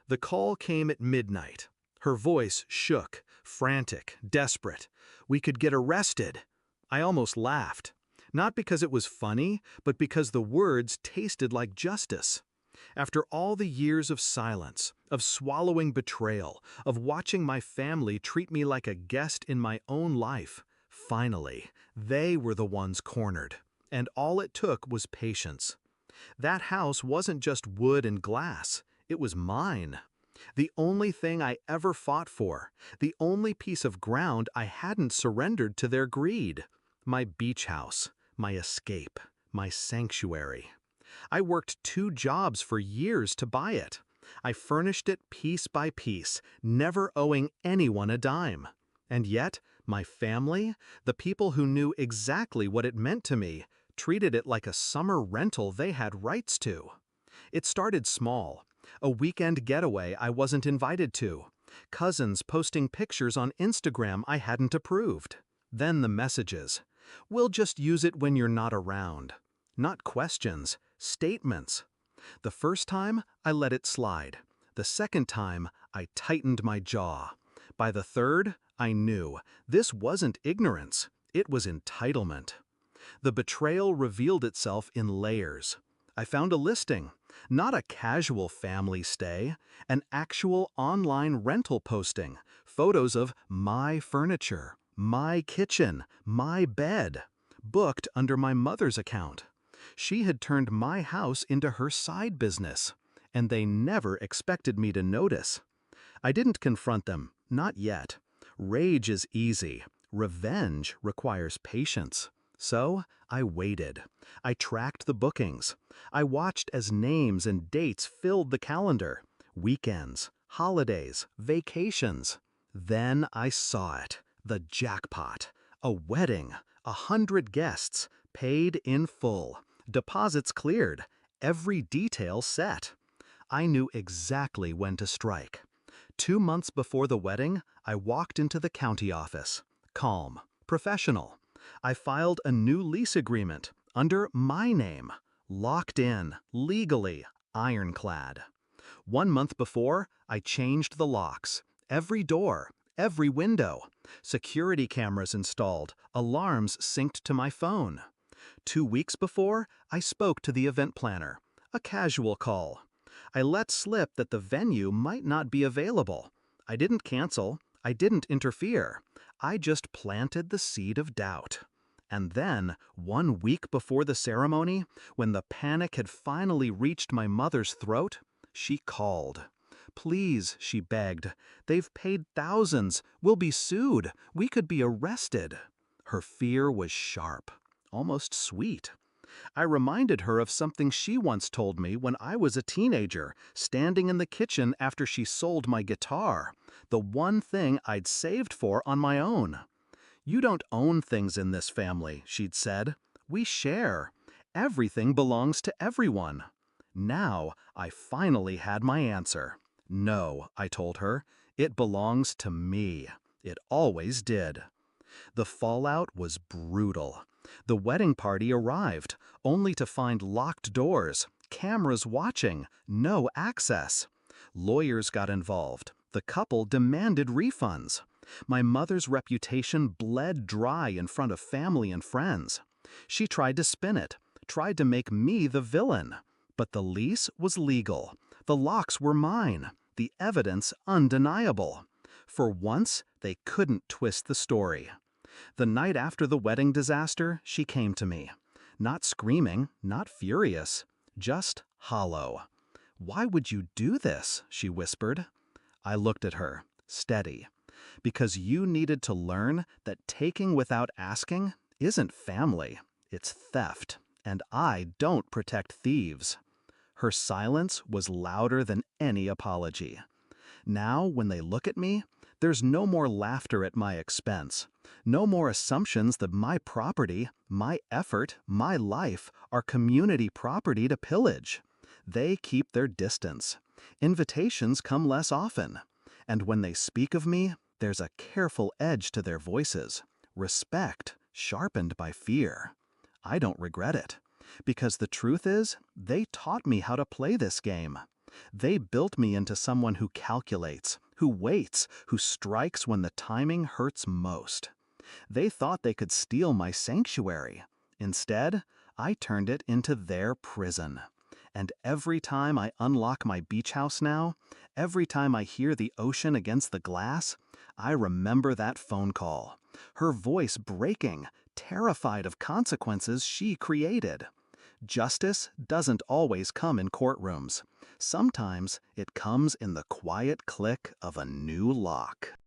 The call came at midnight. Her voice shook, frantic, desperate. We could get arrested. I almost laughed. Not because it was funny, but because the words tasted like justice. After all the years of silence, of swallowing betrayal, of watching my family treat me like a guest in my own life, finally, they were the ones cornered. And all it took was patience. That house wasn't just wood and glass, it was mine. The only thing I ever fought for, the only piece of ground I hadn't surrendered to their greed. My beach house, my escape, my sanctuary. I worked 2 jobs for years to buy it. I furnished it piece by piece, never owing anyone a dime. And yet, my family, the people who knew exactly what it meant to me, treated it like a summer rental they had rights to. It started small. A weekend getaway I wasn't invited to. Cousins posting pictures on Instagram I hadn't approved. Then the messages. "We'll just use it when you're not around." Not questions, statements. The first time, I let it slide. The second time, I tightened my jaw. By the third, I knew this wasn't ignorance, it was entitlement. The betrayal revealed itself in layers. I found a listing, not a casual family stay, an actual online rental posting, photos of my furniture, my kitchen, my bed, booked under my mother's account. She had turned my house into her side business, and they never expected me to notice. I didn't confront them, not yet. Rage is easy. Revenge requires patience. So I waited. I tracked the bookings. I watched as names and dates filled the calendar. Weekends, holidays, vacations. Then I saw it. The jackpot. A wedding. 100 guests. Paid in full. Deposits cleared. Every detail set. I knew exactly when to strike. 2 months before the wedding, I walked into the county office. Calm. Professional. I filed a new lease agreement under my name. Locked in. Legally. Ironclad. 1 month before, I changed the locks. Every door. Every window. Security cameras installed. Alarms synced to my phone. 2 weeks before, I spoke to the event planner. A casual call. I let slip that the venue might not be available. I didn't cancel. I didn't interfere. I just planted the seed of doubt. And then, 1 week before the ceremony, when the panic had finally reached my mother's throat, she called. "Please," she begged. "They've paid thousands. We'll be sued. We could be arrested." Her fear was sharp, almost sweet. I reminded her of something she once told me when I was a teenager, standing in the kitchen after she sold my guitar, the one thing I'd saved for on my own. "You don't own things in this family," she'd said. "We share. Everything belongs to everyone." Now, I finally had my answer. "No," I told her. "It belongs to me. It always did." The fallout was brutal. The wedding party arrived, only to find locked doors, cameras watching, no access. Lawyers got involved. The couple demanded refunds. My mother's reputation bled dry in front of family and friends. She tried to spin it, tried to make me the villain. But the lease was legal. The locks were mine. The evidence undeniable. For once, they couldn't twist the story. The night after the wedding disaster, she came to me. Not screaming, not furious, just hollow. "Why would you do this?" she whispered. I looked at her, steady. "Because you needed to learn that taking without asking isn't family, it's theft, and I don't protect thieves." Her silence was louder than any apology. Now, when they look at me, there's no more laughter at my expense, no more assumptions that my property, my effort, my life are community property to pillage. They keep their distance. Invitations come less often. And when they speak of me, there's a careful edge to their voices, respect sharpened by fear. I don't regret it, because the truth is, they taught me how to play this game. They built me into someone who calculates, who waits, who strikes when the timing hurts most. They thought they could steal my sanctuary. Instead, I turned it into their prison. And every time I unlock my beach house now, every time I hear the ocean against the glass, I remember that phone call. Her voice breaking, terrified of consequences she created. Justice doesn't always come in courtrooms. Sometimes it comes in the quiet click of a new lock.